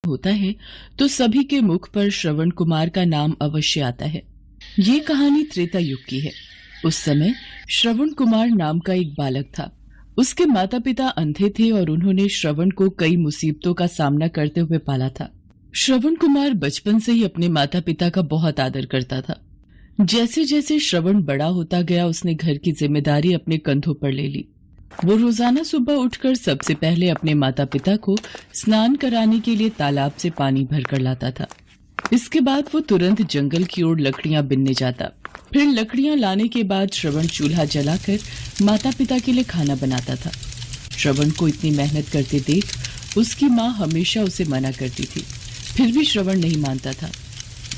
होता है तो सभी के मुख पर श्रवण कुमार का नाम अवश्य आता है। ये कहानी त्रेता युग की है। उस समय श्रवण कुमार नाम का एक बालक था। उसके माता पिता अंधे थे और उन्होंने श्रवण को कई मुसीबतों का सामना करते हुए पाला था। श्रवण कुमार बचपन से ही अपने माता पिता का बहुत आदर करता था। जैसे जैसे श्रवण बड़ा होता गया उसने घर की जिम्मेदारी अपने कंधों पर ले ली। वो रोजाना सुबह उठकर सबसे पहले अपने माता पिता को स्नान कराने के लिए तालाब से पानी भरकर लाता था। इसके बाद वो तुरंत जंगल की ओर लकड़ियां बिनने जाता। फिर लकड़ियां लाने के बाद श्रवण चूल्हा जलाकर माता पिता के लिए खाना बनाता था। श्रवण को इतनी मेहनत करते देख उसकी माँ हमेशा उसे मना करती थी, फिर भी श्रवण नहीं मानता था।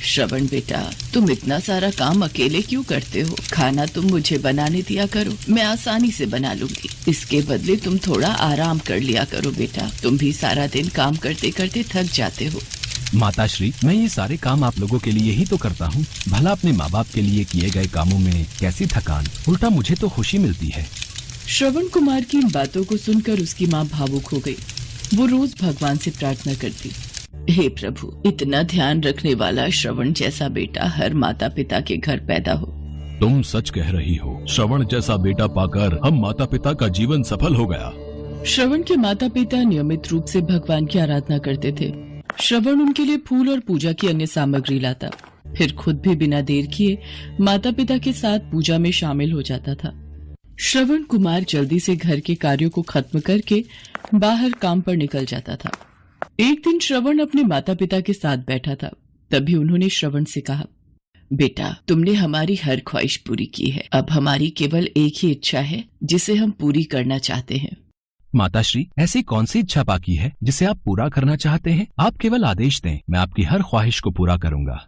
श्रवण बेटा, तुम इतना सारा काम अकेले क्यों करते हो? खाना तुम मुझे बनाने दिया करो, मैं आसानी से बना लूंगी। इसके बदले तुम थोड़ा आराम कर लिया करो बेटा, तुम भी सारा दिन काम करते करते थक जाते हो। माताश्री, मैं ये सारे काम आप लोगों के लिए ही तो करता हूँ। भला अपने माँ बाप के लिए किए गए कामों में कैसी थकान, उल्टा मुझे तो खुशी मिलती है। श्रवण कुमार की इन बातों को सुनकर उसकी माँ भावुक हो गई। वो रोज भगवान से प्रार्थना करती, हे प्रभु, इतना ध्यान रखने वाला श्रवण जैसा बेटा हर माता पिता के घर पैदा हो। तुम सच कह रही हो। श्रवण जैसा बेटा पाकर हम माता पिता का जीवन सफल हो गया। श्रवण के माता पिता नियमित रूप से भगवान की आराधना करते थे। श्रवण उनके लिए फूल और पूजा की अन्य सामग्री लाता, फिर खुद भी बिना देर किए माता पिता के साथ पूजा में शामिल हो जाता था। श्रवण कुमार जल्दी से घर के कार्यों को खत्म करके बाहर काम पर निकल जाता था। एक दिन श्रवण अपने माता पिता के साथ बैठा था। तभी उन्होंने श्रवण से कहा, बेटा, तुमने हमारी हर ख्वाहिश पूरी की है। अब हमारी केवल एक ही इच्छा है जिसे हम पूरी करना चाहते हैं। माताश्री, ऐसी कौन सी इच्छा बाकी है जिसे आप पूरा करना चाहते हैं? आप केवल आदेश दें, मैं आपकी हर ख्वाहिश को पूरा करूंगा।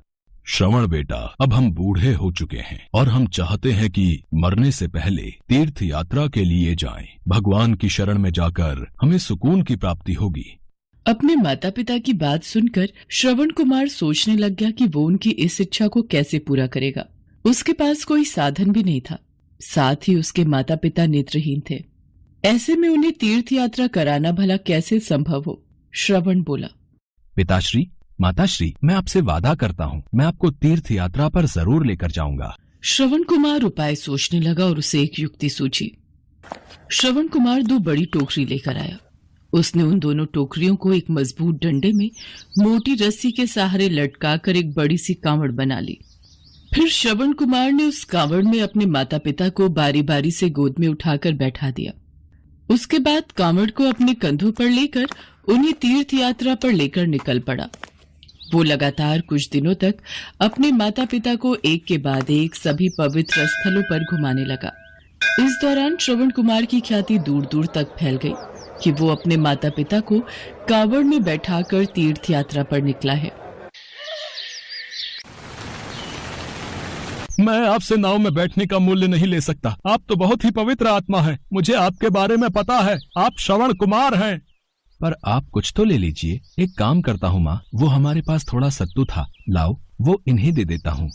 श्रवण बेटा, अब हम बूढ़े हो चुके हैं और हम चाहते हैं कि मरने से पहले तीर्थ यात्रा के लिए जाएं। भगवान की शरण में जाकर हमें सुकून की प्राप्ति होगी। अपने माता पिता की बात सुनकर श्रवण कुमार सोचने लग गया कि वो उनकी इस इच्छा को कैसे पूरा करेगा। उसके पास कोई साधन भी नहीं था, साथ ही उसके माता पिता नेत्रहीन थे। ऐसे में उन्हें तीर्थ यात्रा कराना भला कैसे संभव हो? श्रवण बोला, पिताश्री, माताश्री, मैं आपसे वादा करता हूँ, मैं आपको तीर्थ यात्रा पर जरूर लेकर जाऊंगा। श्रवण कुमार उपाय सोचने लगा और उसे एक युक्ति सूझी। श्रवण कुमार 2 बड़ी टोकरी लेकर आया। उसने उन दोनों टोकरियों को एक मजबूत डंडे में मोटी रस्सी के सहारे लटकाकर एक बड़ी सी कांवड़ बना ली। फिर श्रवण कुमार ने उस कांवड़ में अपने माता पिता को बारी बारी से गोद में उठाकर बैठा दिया। उसके बाद कांवड़ को अपने कंधों पर लेकर उन्हें तीर्थ यात्रा पर लेकर निकल पड़ा। वो लगातार कुछ दिनों तक अपने माता पिता को एक के बाद एक सभी पवित्र स्थलों पर घुमाने लगा। इस दौरान श्रवण कुमार की ख्याति दूर दूर तक फैल गई कि वो अपने माता पिता को कांवड़ में बैठाकर तीर्थ यात्रा पर निकला है। मैं आपसे नाव में बैठने का मूल्य नहीं ले सकता। आप तो बहुत ही पवित्र आत्मा हैं। मुझे आपके बारे में पता है, आप श्रवण कुमार हैं। पर आप कुछ तो ले लीजिए। एक काम करता हूँ माँ, वो हमारे पास थोड़ा सत्तू था, लाओ वो इन्हें दे देता हूँ।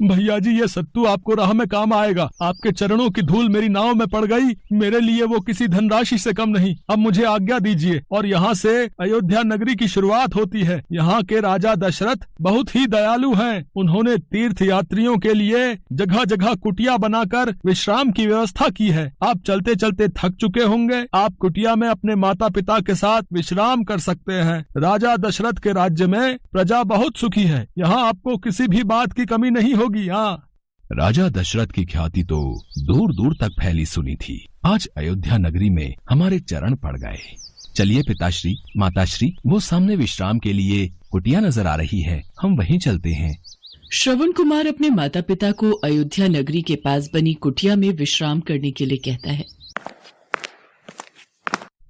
भैया जी, ये सत्तू आपको राह में काम आएगा। आपके चरणों की धूल मेरी नाव में पड़ गई, मेरे लिए वो किसी धनराशि से कम नहीं। अब मुझे आज्ञा दीजिए और यहाँ से अयोध्या नगरी की शुरुआत होती है। यहाँ के राजा दशरथ बहुत ही दयालु हैं। उन्होंने तीर्थ यात्रियों के लिए जगह जगह कुटिया बनाकर विश्राम की व्यवस्था की है। आप चलते चलते थक चुके होंगे, आप कुटिया में अपने माता पिता के साथ विश्राम कर सकते हैं। राजा दशरथ के राज्य में प्रजा बहुत सुखी है, यहाँ आपको किसी भी बात की कमी नहीं होगी। राजा दशरथ की ख्याति तो दूर दूर तक फैली सुनी थी। आज अयोध्या नगरी में हमारे चरण पड़ गए। चलिए पिताश्री, माताश्री, वो सामने विश्राम के लिए कुटिया नजर आ रही है, हम वहीं चलते हैं। श्रवण कुमार अपने माता पिता को अयोध्या नगरी के पास बनी कुटिया में विश्राम करने के लिए कहता है।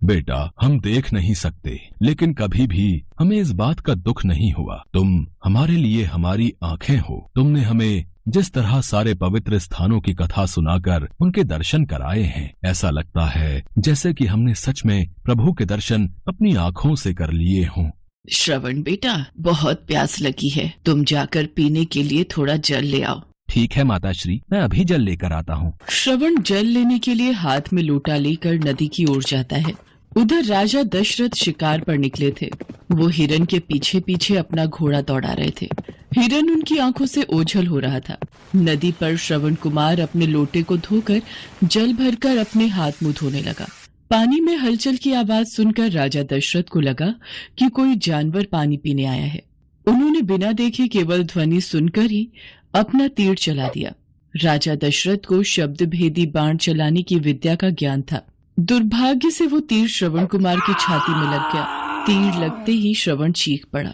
बेटा, हम देख नहीं सकते, लेकिन कभी भी हमें इस बात का दुख नहीं हुआ। तुम हमारे लिए हमारी आंखें हो। तुमने हमें जिस तरह सारे पवित्र स्थानों की कथा सुनाकर उनके दर्शन कराए हैं, ऐसा लगता है जैसे कि हमने सच में प्रभु के दर्शन अपनी आंखों से कर लिए हों। श्रवण बेटा, बहुत प्यास लगी है, तुम जाकर पीने के लिए थोड़ा जल ले आओ। ठीक है माताश्री, मैं अभी जल लेकर आता हूँ। श्रवण जल लेने के लिए हाथ में लोटा लेकर नदी की ओर जाता है। उधर राजा दशरथ शिकार पर निकले थे। वो हिरन के पीछे पीछे अपना घोड़ा दौड़ा रहे थे। हिरन उनकी आंखों से ओझल हो रहा था। नदी पर श्रवण कुमार अपने लोटे को धोकर जल भरकर अपने हाथ मुंह धोने लगा। पानी में हलचल की आवाज सुनकर राजा दशरथ को लगा कि कोई जानवर पानी पीने आया है। उन्होंने बिना देखे केवल ध्वनि सुनकर ही अपना तीर चला दिया। राजा दशरथ को शब्द भेदी बाण चलाने की विद्या का ज्ञान था। दुर्भाग्य से वो तीर श्रवण कुमार की छाती में लग गया। तीर लगते ही श्रवण चीख पड़ा।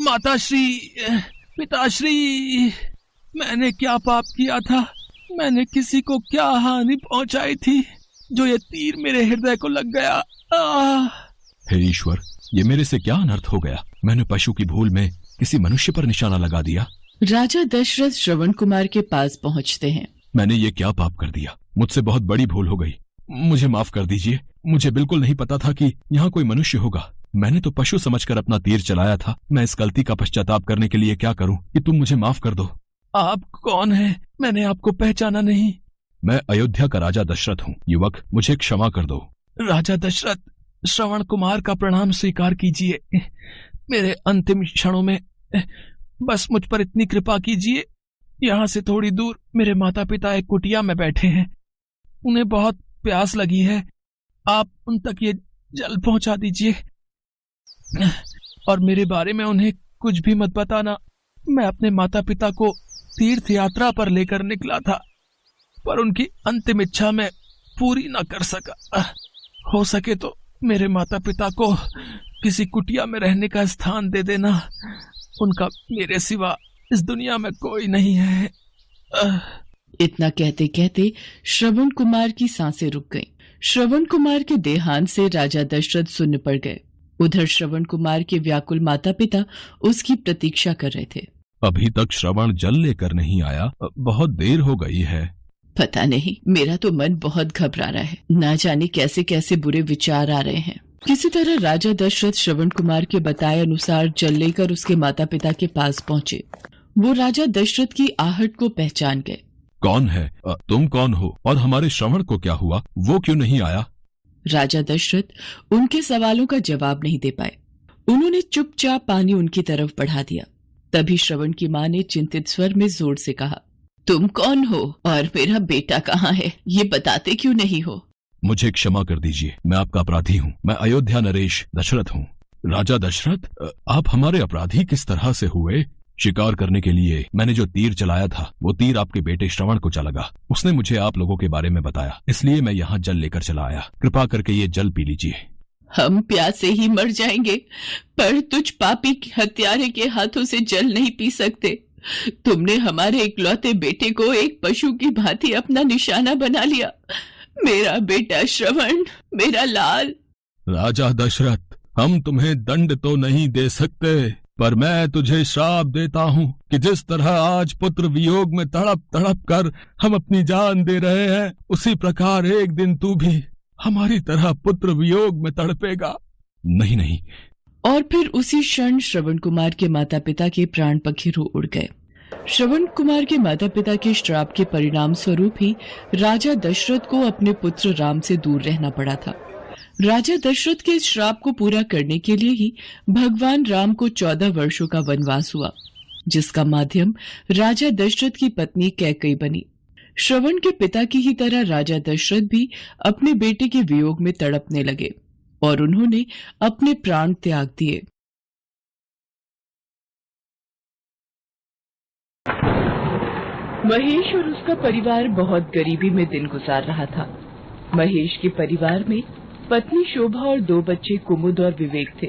माताश्री, पिताश्री, मैंने क्या पाप किया था? मैंने किसी को क्या हानि पहुंचाई थी जो ये तीर मेरे हृदय को लग गया? हे ईश्वर, ये मेरे से क्या अनर्थ हो गया? मैंने पशु की भूल में किसी मनुष्य पर निशाना लगा दिया। राजा दशरथ श्रवण कुमार के पास पहुंचते हैं। मैंने ये क्या पाप कर दिया? मुझसे बहुत बड़ी भूल हो गई, मुझे माफ कर दीजिए। मुझे बिल्कुल नहीं पता था कि यहाँ कोई मनुष्य होगा। मैंने तो पशु समझकर अपना तीर चलाया था। मैं इस गलती का पश्चाताप करने के लिए क्या करूं कि तुम मुझे माफ कर दो। आप कौन हैं? मैंने आपको पहचाना नहीं। मैं अयोध्या का राजा दशरथ हूँ। युवक, मुझे क्षमा कर दो। राजा दशरथ, श्रवण कुमार का प्रणाम स्वीकार कीजिए। मेरे अंतिम क्षणों में बस मुझ पर इतनी कृपा कीजिए। यहाँ से थोड़ी दूर मेरे माता पिता एक कुटिया में बैठे हैं। उन्हें बहुत प्यास लगी है। आप उन तक ये जल पहुंचा दीजिए और मेरे बारे में उन्हें कुछ भी मत बताना। मैं अपने माता पिता को तीर्थ यात्रा पर लेकर निकला था, पर उनकी अंतिम इच्छा मैं पूरी न कर सका। हो सके तो मेरे माता पिता को किसी कुटिया में रहने का स्थान दे देना। उनका मेरे सिवा इस दुनिया में कोई नहीं है। इतना कहते कहते श्रवण कुमार की सांसें रुक गईं। श्रवण कुमार के देहांत से राजा दशरथ सुन्न पड़ गए। उधर श्रवण कुमार के व्याकुल माता पिता उसकी प्रतीक्षा कर रहे थे। अभी तक श्रवण जल लेकर नहीं आया, बहुत देर हो गई है। पता नहीं, मेरा तो मन बहुत घबरा रहा है। ना जाने कैसे कैसे बुरे विचार आ रहे हैं। किसी तरह राजा दशरथ श्रवण कुमार के बताए अनुसार जल लेकर उसके माता पिता के पास पहुंचे। वो राजा दशरथ की आहट को पहचान गए। कौन है? तुम कौन हो? और हमारे श्रवण को क्या हुआ? वो क्यों नहीं आया? राजा दशरथ उनके सवालों का जवाब नहीं दे पाए। उन्होंने चुपचाप पानी उनकी तरफ बढ़ा दिया। तभी श्रवण की माँ ने चिंतित स्वर में जोर से कहा, तुम कौन हो और मेरा बेटा कहाँ है? ये बताते क्यों नहीं हो? मुझे क्षमा कर दीजिए, मैं आपका अपराधी हूँ। मैं अयोध्या नरेश दशरथ हूँ। राजा दशरथ, आप हमारे अपराधी किस तरह से हुए? शिकार करने के लिए मैंने जो तीर चलाया था, वो तीर आपके बेटे श्रवण को चला लगा। उसने मुझे आप लोगों के बारे में बताया, इसलिए मैं यहाँ जल लेकर चला आया। कृपा करके ये जल पी लीजिए। हम प्यासे ही मर जाएंगे, पर तुझ पापी हत्यारे के हाथों से जल नहीं पी सकते। तुमने हमारे इकलौते बेटे को एक पशु की भांति अपना निशाना बना लिया। मेरा बेटा श्रवण, मेरा लाल। राजा दशरथ, हम तुम्हें दंड तो नहीं दे सकते, पर मैं तुझे श्राप देता हूँ कि जिस तरह आज पुत्र वियोग में तड़प तड़प कर हम अपनी जान दे रहे हैं, उसी प्रकार एक दिन तू भी हमारी तरह पुत्र वियोग में तड़पेगा। नहीं नहीं। और फिर उसी क्षण श्रवण कुमार के माता पिता के प्राण पखेरु उड़ गए। श्रवण कुमार के माता पिता के श्राप के परिणाम स्वरूप ही राजा दशरथ को अपने पुत्र राम से दूर रहना पड़ा था। राजा दशरथ के इस श्राप को पूरा करने के लिए ही भगवान राम को 14 वर्षों का वनवास हुआ, जिसका माध्यम राजा दशरथ की पत्नी कैकेयी बनी। श्रवण के पिता की ही तरह राजा दशरथ भी अपने बेटे के वियोग में तड़पने लगे और उन्होंने अपने प्राण त्याग दिए। महेश और उसका परिवार बहुत गरीबी में दिन गुजार रहा था। महेश के परिवार में पत्नी शोभा और 2 बच्चे कुमुद और विवेक थे।